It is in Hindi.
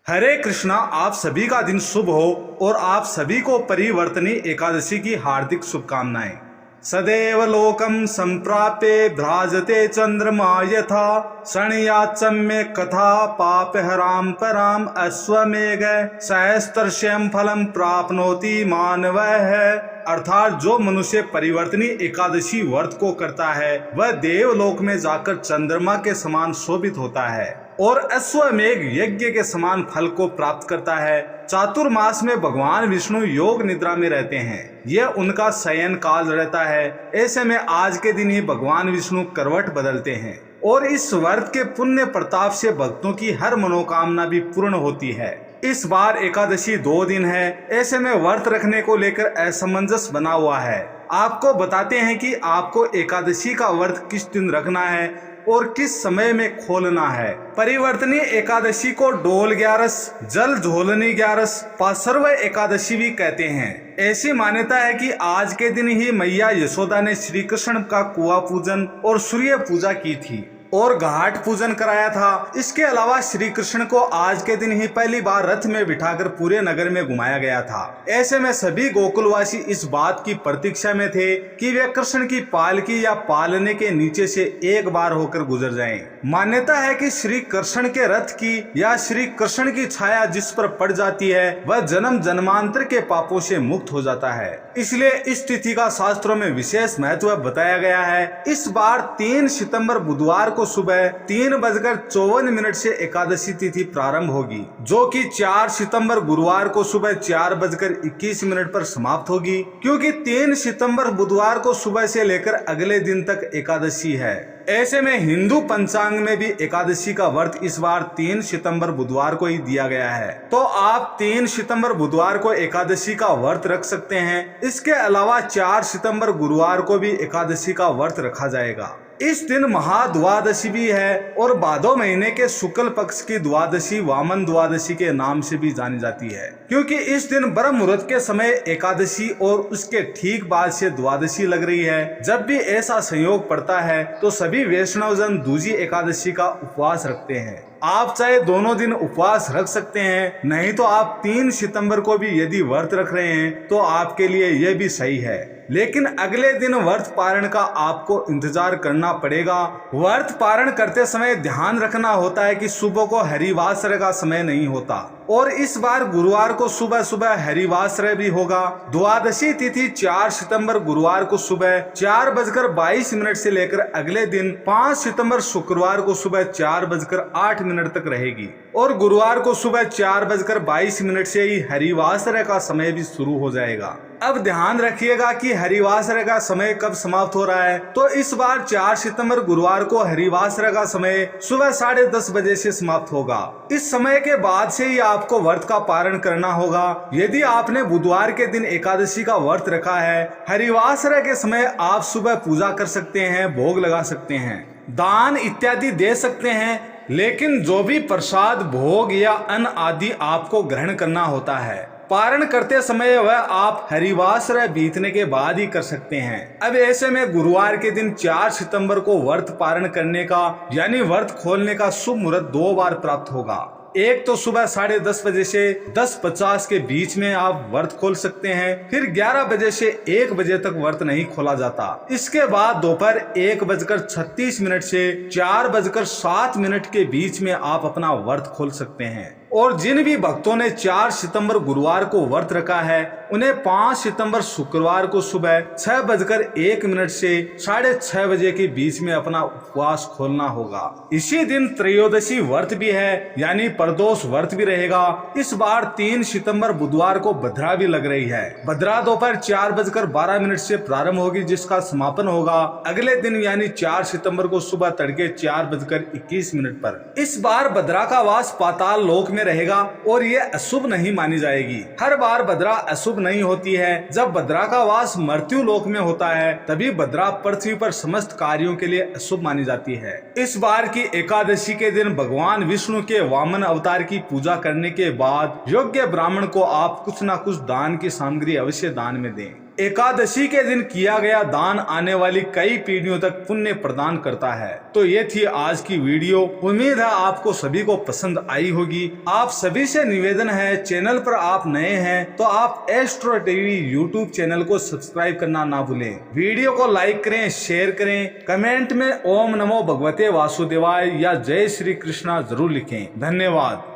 हरे कृष्णा। आप सभी का दिन शुभ हो और आप सभी को परिवर्तनी एकादशी की हार्दिक शुभकामनाएं। सदैव लोकम संप्राप्य भ्राजते चंद्रमा यथा शणयाचम्य कथा पाप हराम पराम अश्वमेघ सहस्त्रश्यम फलम प्राप्नोति मानव है। अर्थात जो मनुष्य परिवर्तनी एकादशी व्रत को करता है वह देवलोक में जाकर चंद्रमा के समान शोभित होता है और अश्वमेघ यज्ञ के समान फल को प्राप्त करता है। चातुर्मास में भगवान विष्णु योग निद्रा में रहते हैं, यह उनका शयन काल रहता है। ऐसे में आज के दिन ही भगवान विष्णु करवट बदलते हैं और इस व्रत के पुण्य प्रताप से भक्तों की हर मनोकामना भी पूर्ण होती है। इस बार एकादशी 2 दिन है, ऐसे में व्रत रखने को लेकर असमंजस बना हुआ है। आपको बताते हैं कि आपको एकादशी का व्रत किस दिन रखना है और किस समय में खोलना है। परिवर्तनी एकादशी को डोल ग्यारस, जल झोलनी ग्यारस, पार्श्व एकादशी भी कहते हैं। ऐसी मान्यता है कि आज के दिन ही मैया यशोदा ने श्री कृष्ण का कुआं पूजन और सूर्य पूजा की थी और घाट पूजन कराया था। इसके अलावा श्री कृष्ण को आज के दिन ही पहली बार रथ में बिठाकर पूरे नगर में घुमाया गया था। ऐसे में सभी गोकुलवासी इस बात की प्रतीक्षा में थे कि वे कृष्ण की पालकी या पालने के नीचे से एक बार होकर गुजर जाएं। मान्यता है कि श्री कृष्ण के रथ की या श्री कृष्ण की छाया जिस पर पड़ जाती है वह जन्म जन्मांतर के पापों से मुक्त हो जाता है। इसलिए इस तिथि का शास्त्रों में विशेष महत्व बताया गया है। इस बार 3 सितंबर बुधवार को सुबह 3:54 से एकादशी तिथि प्रारंभ होगी, जो कि 4 सितंबर गुरुवार को सुबह 4:21 पर समाप्त होगी, क्योंकि 3 सितंबर बुधवार को सुबह से लेकर अगले दिन तक एकादशी है। ऐसे में हिंदू पंचांग में भी एकादशी का व्रत इस बार 3 सितंबर बुधवार को ही दिया गया है, तो आप 3 सितंबर बुधवार को एकादशी का व्रत रख सकते हैं। इसके अलावा 4 सितंबर गुरुवार को भी एकादशी का व्रत रखा जाएगा। इस दिन महाद्वादशी भी है और भादो महीने के शुक्ल पक्ष की द्वादशी वामन द्वादशी के नाम से भी जानी जाती है, क्योंकि इस दिन ब्रह्म मुहूर्त के समय एकादशी और उसके ठीक बाद से द्वादशी लग रही है। जब भी ऐसा संयोग पड़ता है तो सभी वैष्णवजन दूजी एकादशी का उपवास रखते हैं। आप चाहे दोनों दिन उपवास रख सकते हैं, नहीं तो आप 3 सितंबर को भी यदि व्रत रख रहे हैं तो आपके लिए यह भी सही है, लेकिन अगले दिन व्रत पारण का आपको इंतजार करना पड़ेगा। व्रत पारण करते समय ध्यान रखना होता है कि सुबह को हरिवासर का समय नहीं होता और इस बार गुरुवार को सुबह सुबह हरिवासर भी होगा। द्वादशी तिथि 4 सितंबर गुरुवार को सुबह 4:22 से लेकर अगले दिन 5 सितंबर शुक्रवार को सुबह 4:08 तक रहेगी और गुरुवार को सुबह 4:22 से ही हरिवासर का समय भी शुरू हो जाएगा। अब ध्यान रखिएगा कि हरिवासर का समय कब समाप्त हो रहा है, तो इस बार 4 सितंबर गुरुवार को हरिवासर का समय सुबह 10:30 बजे से समाप्त होगा। इस समय के बाद से ही आपको व्रत का पारण करना होगा। यदि आपने बुधवार के दिन एकादशी का व्रत रखा है, हरिवासर के समय आप सुबह पूजा कर सकते हैं, भोग लगा सकते हैं, दान इत्यादि दे सकते हैं, लेकिन जो भी प्रसाद भोग या अन्न आदि आपको ग्रहण करना होता है पारण करते समय वह आप हरिवासर बीतने के बाद ही कर सकते हैं। अब ऐसे में गुरुवार के दिन 4 सितंबर को व्रत पारण करने का यानी व्रत खोलने का शुभ मुहूर्त 2 बार प्राप्त होगा। एक तो सुबह 10:30 बजे से 10:50 के बीच में आप व्रत खोल सकते हैं, फिर 11 बजे से 1 बजे तक व्रत नहीं खोला जाता। इसके बाद दोपहर 1:36 से 4:07 के बीच में आप अपना व्रत खोल सकते हैं। और जिन भी भक्तों ने 4 सितंबर गुरुवार को व्रत रखा है उन्हें 5 सितंबर शुक्रवार को सुबह 6:01 से 6:30 बजे के बीच में अपना उपवास खोलना होगा। इसी दिन त्रयोदशी व्रत भी है यानी प्रदोष व्रत भी रहेगा। इस बार 3 सितंबर बुधवार को भद्रा भी लग रही है। भद्रा दोपहर 4:12 से प्रारंभ होगी, जिसका समापन होगा अगले दिन यानी 4 सितंबर को सुबह तड़के 4:21 पर। इस बार भद्रा का वास पाताल लोक में रहेगा और ये अशुभ नहीं मानी जाएगी। हर बार भद्रा अशुभ नहीं होती है। जब भद्रा का वास मृत्यु लोक में होता है तभी भद्रा पृथ्वी पर समस्त कार्यों के लिए अशुभ मानी जाती है। इस बार की एकादशी के दिन भगवान विष्णु के वामन अवतार की पूजा करने के बाद योग्य ब्राह्मण को आप कुछ न कुछ दान की सामग्री अवश्य दान में दें। एकादशी के दिन किया गया दान आने वाली कई पीढ़ियों तक पुण्य प्रदान करता है। तो ये थी आज की वीडियो। उम्मीद है आपको सभी को पसंद आई होगी। आप सभी से निवेदन है, चैनल पर आप नए हैं तो आप एस्ट्रो टीवी यूट्यूब चैनल को सब्सक्राइब करना ना भूलें। वीडियो को लाइक करें, शेयर करें, कमेंट में ओम नमो भगवते वासुदेवाय या जय श्री कृष्णा जरूर लिखें। धन्यवाद।